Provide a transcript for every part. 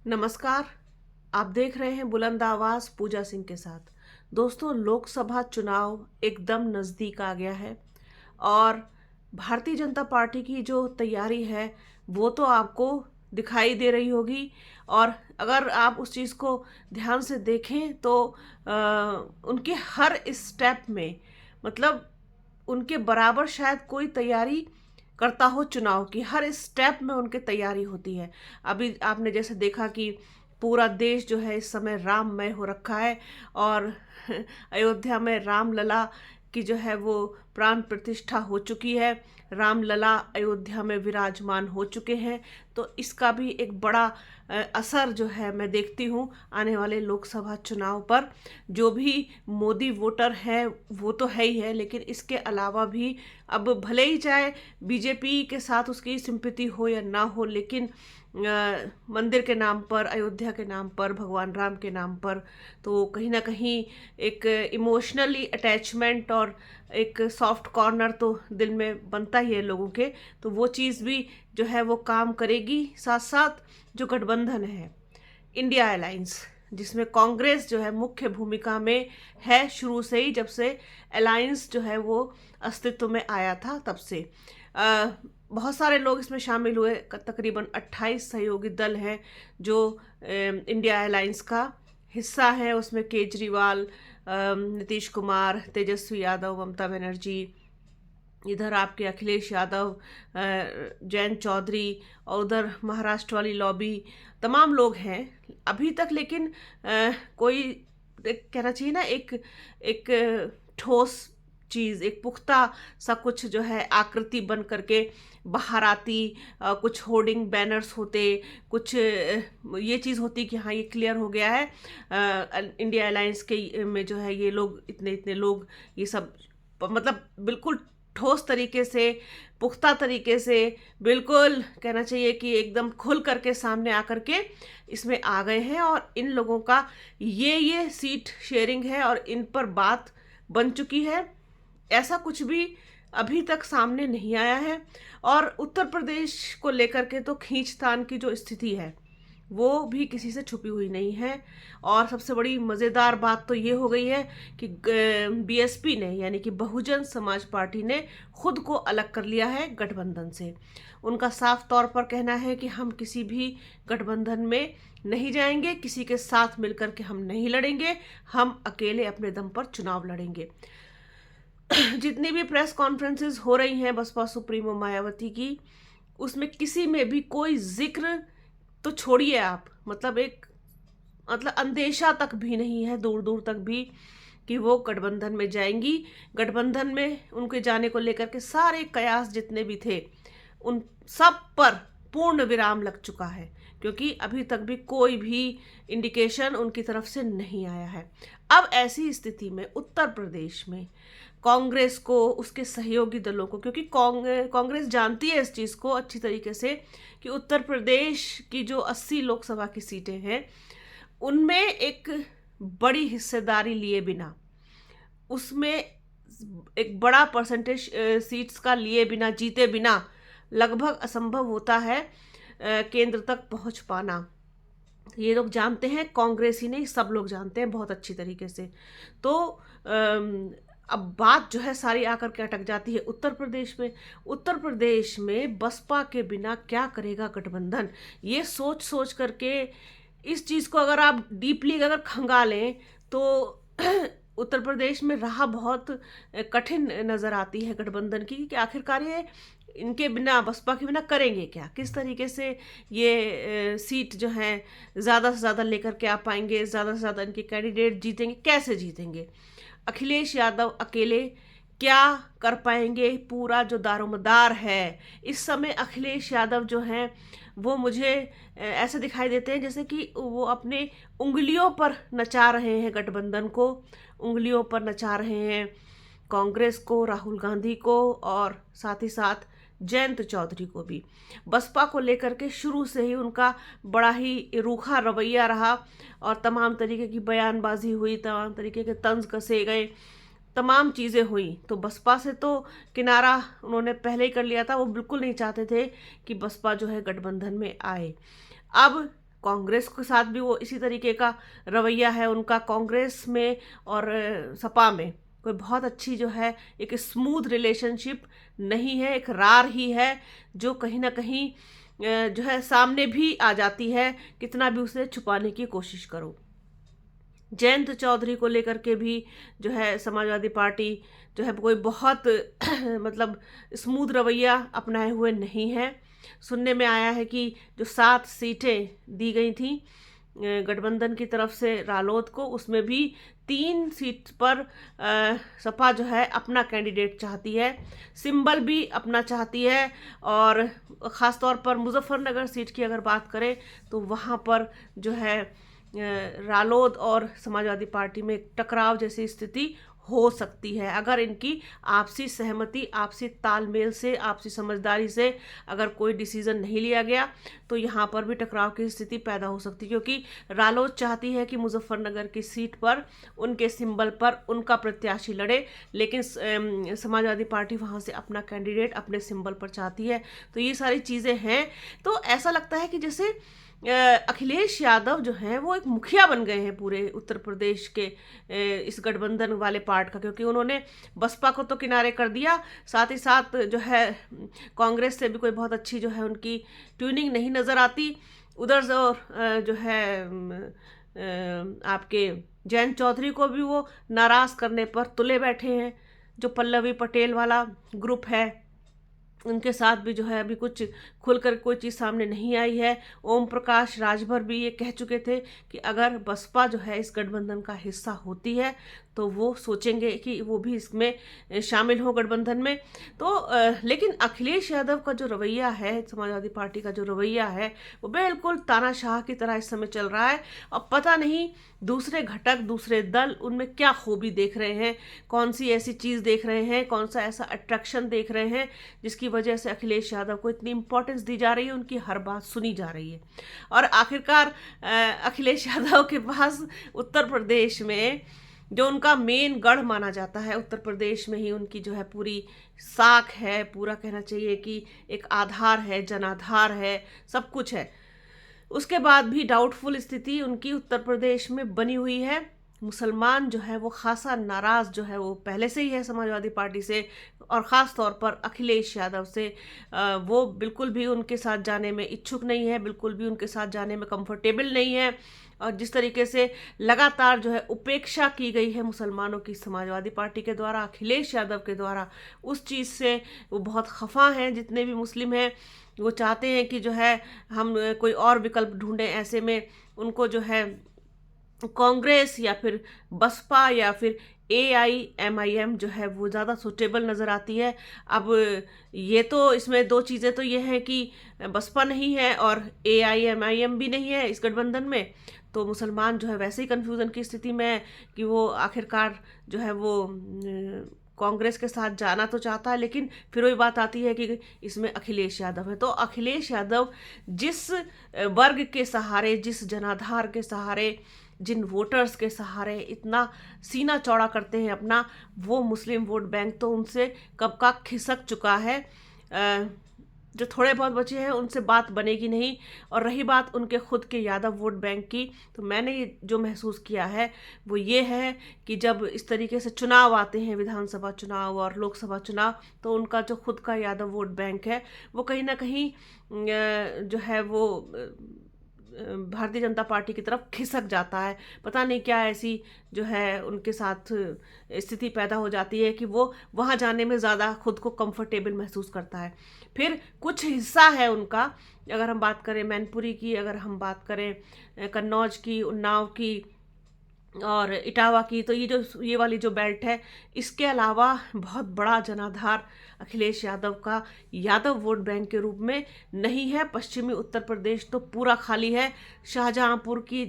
नमस्कार। आप देख रहे हैं बुलंद आवाज पूजा सिंह के साथ। दोस्तों, लोकसभा चुनाव एकदम नज़दीक आ गया है और भारतीय जनता पार्टी की जो तैयारी है वो तो आपको दिखाई दे रही होगी। और अगर आप उस चीज़ को ध्यान से देखें तो उनके हर स्टेप में, मतलब उनके बराबर शायद कोई तैयारी करता हो चुनाव की। हर स्टेप में उनकी तैयारी होती है। अभी आपने जैसे देखा कि पूरा देश जो है इस समय राममय हो रखा है और अयोध्या में रामलला की जो है वो प्राण प्रतिष्ठा हो चुकी है। रामलला अयोध्या में विराजमान हो चुके हैं। तो इसका भी एक बड़ा असर जो है मैं देखती हूँ आने वाले लोकसभा चुनाव पर। जो भी मोदी वोटर है वो तो है ही है, लेकिन इसके अलावा भी अब भले ही चाहे बीजेपी के साथ उसकी सिंपैथी हो या ना हो, लेकिन मंदिर के नाम पर, अयोध्या के नाम पर, भगवान राम के नाम पर तो कहीं ना कहीं एक इमोशनली अटैचमेंट और एक सॉफ्ट कॉर्नर तो दिल में बनता ही है लोगों के। तो वो चीज़ भी जो है वो काम करेगी। साथ साथ जो गठबंधन है इंडिया अलायंस, जिसमें कांग्रेस जो है मुख्य भूमिका में है शुरू से ही, जब से अलायंस जो है वो अस्तित्व में आया था तब से। अ, बहुत सारे लोग इसमें शामिल हुए। तकरीबन 28 सहयोगी दल हैं जो इंडिया अलायंस का हिस्सा है। उसमें केजरीवाल, नीतीश कुमार, तेजस्वी यादव, ममता बनर्जी, इधर आपके अखिलेश यादव, जयंत चौधरी, और उधर महाराष्ट्र वाली लॉबी, तमाम लोग हैं अभी तक। लेकिन कोई कहना चाहिए ना, एक एक ठोस चीज़, एक पुख्ता सा कुछ जो है आकृति बन करके बाहर आती। कुछ होर्डिंग बैनर्स होते, कुछ ये चीज़ होती कि हाँ ये क्लियर हो गया है इंडिया अलायंस के में जो है ये लोग इतने इतने लोग, ये सब मतलब बिल्कुल ठोस तरीके से, पुख्ता तरीके से, बिल्कुल कहना चाहिए कि एकदम खुल करके सामने आकर के इसमें आ गए हैं। और इन लोगों का ये सीट शेयरिंग है और इन पर बात बन चुकी है। ऐसा कुछ भी अभी तक सामने नहीं आया है। और उत्तर प्रदेश को लेकर के तो खींचतान की जो स्थिति है वो भी किसी से छुपी हुई नहीं है। और सबसे बड़ी मज़ेदार बात तो ये हो गई है कि बीएसपी ने, यानी कि बहुजन समाज पार्टी ने खुद को अलग कर लिया है गठबंधन से। उनका साफ तौर पर कहना है कि हम किसी भी गठबंधन में नहीं जाएंगे, किसी के साथ मिलकर के हम नहीं लड़ेंगे, हम अकेले अपने दम पर चुनाव लड़ेंगे। जितनी भी प्रेस कॉन्फ्रेंसेस हो रही हैं बसपा सुप्रीमो मायावती की, उसमें किसी में भी कोई जिक्र तो छोड़िए आप, मतलब एक मतलब अंदेशा तक भी नहीं है दूर दूर तक भी कि वो गठबंधन में जाएंगी। गठबंधन में उनके जाने को लेकर के सारे कयास जितने भी थे उन सब पर पूर्ण विराम लग चुका है, क्योंकि अभी तक भी कोई भी इंडिकेशन उनकी तरफ से नहीं आया है। अब ऐसी स्थिति में उत्तर प्रदेश में कांग्रेस को, उसके सहयोगी दलों को, क्योंकि कांग्रेस जानती है इस चीज़ को अच्छी तरीके से कि उत्तर प्रदेश की जो 80 लोकसभा की सीटें हैं उनमें एक बड़ी हिस्सेदारी लिए बिना, उसमें एक बड़ा परसेंटेज सीट्स का लिए बिना, जीते बिना लगभग असंभव होता है केंद्र तक पहुंच पाना। ये लोग जानते हैं, कांग्रेस ही नहीं सब लोग जानते हैं बहुत अच्छी तरीके से। तो अब बात जो है सारी आकर के अटक जाती है उत्तर प्रदेश में। उत्तर प्रदेश में बसपा के बिना क्या करेगा गठबंधन, ये सोच सोच करके इस चीज़ को अगर आप डीपली अगर खंगालें तो उत्तर प्रदेश में राह बहुत कठिन नज़र आती है गठबंधन की कि आखिरकार ये इनके बिना, बसपा के बिना करेंगे क्या, किस तरीके से ये सीट जो है ज़्यादा से ज़्यादा लेकर के आ पाएंगे, ज़्यादा से ज़्यादा इनके कैंडिडेट जीतेंगे, कैसे जीतेंगे। अखिलेश यादव अकेले क्या कर पाएंगे। पूरा जो दारोमदार है इस समय अखिलेश यादव जो हैं वो मुझे ऐसे दिखाई देते हैं जैसे कि वो अपने उंगलियों पर नचा रहे हैं गठबंधन को, उंगलियों पर नचा रहे हैं कांग्रेस को, राहुल गांधी को, और साथ ही साथ जयंत चौधरी को भी। बसपा को लेकर के शुरू से ही उनका बड़ा ही रूखा रवैया रहा और तमाम तरीके की बयानबाजी हुई, तमाम तरीके के तंज कसे गए, तमाम चीज़ें हुई। तो बसपा से तो किनारा उन्होंने पहले ही कर लिया था। वो बिल्कुल नहीं चाहते थे कि बसपा जो है गठबंधन में आए। अब कांग्रेस के साथ भी वो इसी तरीके का रवैया है उनका। कांग्रेस में और सपा में कोई बहुत अच्छी जो है एक स्मूथ रिलेशनशिप नहीं है, एक रार ही है जो कहीं ना कहीं जो है सामने भी आ जाती है, कितना भी उसे छुपाने की कोशिश करो। जयंत चौधरी को लेकर के भी जो है समाजवादी पार्टी जो है कोई बहुत मतलब स्मूथ रवैया अपनाए हुए नहीं है। सुनने में आया है कि जो 7 सीटें दी गई थी गठबंधन की तरफ से रालोद को, उसमें भी 3 सीट पर सपा जो है अपना कैंडिडेट चाहती है, सिंबल भी अपना चाहती है। और ख़ास तौर पर मुजफ्फरनगर सीट की अगर बात करें तो वहाँ पर जो है रालोद और समाजवादी पार्टी में एक टकराव जैसी स्थिति हो सकती है अगर इनकी आपसी सहमति, आपसी तालमेल से, आपसी समझदारी से अगर कोई डिसीजन नहीं लिया गया तो यहाँ पर भी टकराव की स्थिति पैदा हो सकती है। क्योंकि रालोद चाहती है कि मुजफ्फरनगर की सीट पर उनके सिंबल पर उनका प्रत्याशी लड़े, लेकिन समाजवादी पार्टी वहाँ से अपना कैंडिडेट अपने सिंबल पर चाहती है। तो ये सारी चीज़ें हैं। तो ऐसा लगता है कि जैसे अखिलेश यादव जो हैं वो एक मुखिया बन गए हैं पूरे उत्तर प्रदेश के इस गठबंधन वाले पार्ट का, क्योंकि उन्होंने बसपा को तो किनारे कर दिया, साथ ही साथ जो है कांग्रेस से भी कोई बहुत अच्छी जो है उनकी ट्यूनिंग नहीं नज़र आती। उधर जो है आपके जयंत चौधरी को भी वो नाराज़ करने पर तुले बैठे हैं। जो पल्लवी पटेल वाला ग्रुप है उनके साथ भी जो है अभी कुछ खुलकर कोई चीज़ सामने नहीं आई है। ओम प्रकाश राजभर भी ये कह चुके थे कि अगर बसपा जो है इस गठबंधन का हिस्सा होती है तो वो सोचेंगे कि वो भी इसमें शामिल हो गठबंधन में। तो लेकिन अखिलेश यादव का जो रवैया है, समाजवादी पार्टी का जो रवैया है, वो बिल्कुल तानाशाह की तरह इस समय चल रहा है। और पता नहीं दूसरे घटक, दूसरे दल उनमें क्या खूबी देख रहे हैं, कौन सी ऐसी चीज़ देख रहे हैं, कौन सा ऐसा अट्रैक्शन देख रहे हैं जिसकी वजह से अखिलेश यादव को इतनी इंपॉर्टेंस दी जा रही है, उनकी हर बात सुनी जा रही है। और आखिरकार अखिलेश यादव के पास उत्तर प्रदेश में जो उनका मेन गढ़ माना जाता है, उत्तर प्रदेश में ही उनकी जो है पूरी साख है, पूरा कहना चाहिए कि एक आधार है, जनाधार है, सब कुछ है। उसके बाद भी डाउटफुल स्थिति उनकी उत्तर प्रदेश में बनी हुई है। मुसलमान जो है वो खासा नाराज़ जो है वो पहले से ही है समाजवादी पार्टी से, और ख़ास तौर पर अखिलेश यादव से। वो बिल्कुल भी उनके साथ जाने में इच्छुक नहीं है, बिल्कुल भी उनके साथ जाने में कंफर्टेबल नहीं है। और जिस तरीके से लगातार जो है उपेक्षा की गई है मुसलमानों की समाजवादी पार्टी के द्वारा, अखिलेश यादव के द्वारा, उस चीज़ से वो बहुत खफा हैं। जितने भी मुस्लिम हैं वो चाहते हैं कि जो है हम कोई और विकल्प ढूंढें। ऐसे में उनको जो है कांग्रेस या फिर बसपा या फिर AIMIM जो है वो ज़्यादा सूटेबल नज़र आती है। अब ये तो इसमें 2 चीज़ें तो ये हैं कि बसपा नहीं है और AIMIM भी नहीं है इस गठबंधन में, तो मुसलमान जो है वैसे ही कन्फ्यूज़न की स्थिति में है कि वो आखिरकार जो है वो कांग्रेस के साथ जाना तो चाहता है, लेकिन फिर वही बात आती है कि इसमें अखिलेश यादव है। तो अखिलेश यादव जिस वर्ग के सहारे, जिस जनाधार के सहारे, जिन वोटर्स के सहारे इतना सीना चौड़ा करते हैं अपना, वो मुस्लिम वोट बैंक तो उनसे कब का खिसक चुका है। जो थोड़े बहुत बचे हैं उनसे बात बनेगी नहीं। और रही बात उनके खुद के यादव वोट बैंक की, तो मैंने जो महसूस किया है वो ये है कि जब इस तरीके से चुनाव आते हैं, विधानसभा चुनाव और लोकसभा चुनाव, तो उनका जो खुद का यादव वोट बैंक है वो कहीं ना कहीं जो है वो भारतीय जनता पार्टी की तरफ खिसक जाता है। पता नहीं क्या ऐसी जो है उनके साथ स्थिति पैदा हो जाती है कि वो वहाँ जाने में ज़्यादा खुद को कंफर्टेबल महसूस करता है। फिर कुछ हिस्सा है उनका, अगर हम बात करें मैनपुरी की, अगर हम बात करें कन्नौज की, उन्नाव की और इटावा की, तो ये वाली जो बेल्ट है, इसके अलावा बहुत बड़ा जनाधार अखिलेश यादव का यादव वोट बैंक के रूप में नहीं है। पश्चिमी उत्तर प्रदेश तो पूरा खाली है। शाहजहांपुर की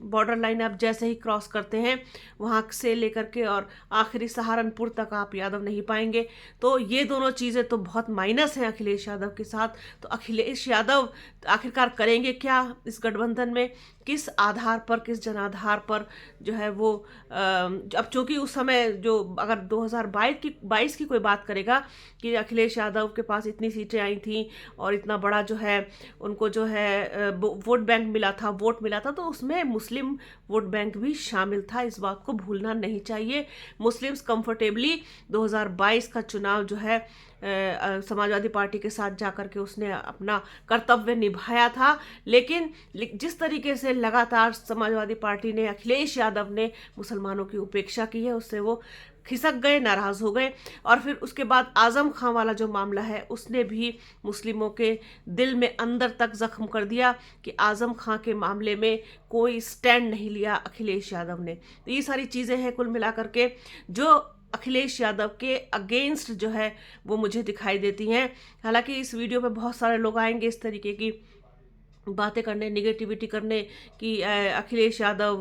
बॉर्डर लाइन आप जैसे ही क्रॉस करते हैं वहाँ से लेकर के और आखिरी सहारनपुर तक आप यादव नहीं पाएंगे। तो ये दोनों चीज़ें तो बहुत माइनस हैं अखिलेश यादव के साथ। तो अखिलेश यादव आखिरकार करेंगे क्या इस गठबंधन में, किस आधार पर, किस जनाधार पर जो है वो अब चूंकि उस समय जो अगर 2022 की कोई बात करेगा कि अखिलेश यादव के पास इतनी सीटें आई थी और इतना बड़ा जो है उनको जो है वोट बैंक मिला था, वोट मिला था, तो उसमें मुस्लिम वोट बैंक भी शामिल था। इस बात को भूलना नहीं चाहिए। मुस्लिम्स कंफर्टेबली 2022 का चुनाव जो है समाजवादी पार्टी के साथ जाकर के उसने अपना कर्तव्य निभाया था। लेकिन जिस तरीके से लगातार समाजवादी पार्टी ने, अखिलेश यादव ने मुसलमानों की उपेक्षा की है, उससे वो खिसक गए, नाराज हो गए। और फिर उसके बाद आजम खां वाला जो मामला है उसने भी मुस्लिमों के दिल में अंदर तक जख्म कर दिया कि आजम खां के मामले में कोई स्टैंड नहीं लिया अखिलेश यादव ने। तो ये सारी चीज़ें हैं कुल मिलाकर के जो अखिलेश यादव के अगेंस्ट जो है वो मुझे दिखाई देती हैं। हालांकि इस वीडियो में बहुत सारे लोग आएंगे इस तरीके की बातें करने, निगेटिविटी करने कि अखिलेश यादव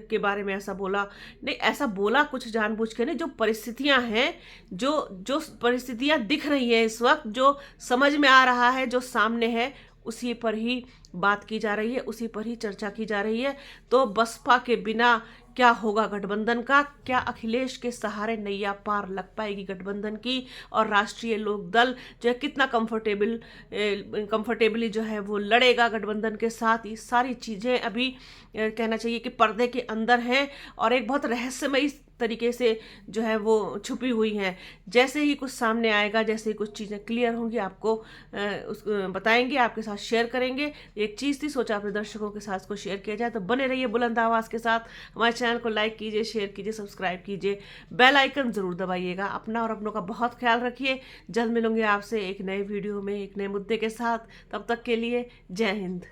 के बारे में ऐसा बोला। नहीं, ऐसा बोला कुछ जानबूझ के नहीं। जो परिस्थितियां हैं, जो जो परिस्थितियां दिख रही हैं इस वक्त, जो समझ में आ रहा है, जो सामने है, उसी पर ही बात की जा रही है, उसी पर ही चर्चा की जा रही है। तो बसपा के बिना क्या होगा गठबंधन का? क्या अखिलेश के सहारे नैया पार लग पाएगी गठबंधन की? और राष्ट्रीय लोक दल जो है कितना कंफर्टेबली जो है वो लड़ेगा गठबंधन के साथ? ये सारी चीज़ें अभी कहना चाहिए कि पर्दे के अंदर हैं और एक बहुत रहस्यमयी तरीके से जो है वो छुपी हुई हैं। जैसे ही कुछ सामने आएगा, जैसे ही कुछ चीज़ें क्लियर होंगी, आपको बताएंगे, आपके साथ शेयर करेंगे। एक चीज़ थी, सोचा अपने दर्शकों के साथ को शेयर किया जाए। तो बने रहिए बुलंद आवाज़ के साथ। हमारे चैनल को लाइक कीजिए, शेयर कीजिए, सब्सक्राइब कीजिए, बेल आइकन ज़रूर दबाइएगा। अपना और अपनों का बहुत ख्याल रखिए। जल्द मिलूंगे आपसे एक नए वीडियो में, एक नए मुद्दे के साथ। तब तक के लिए जय हिंद।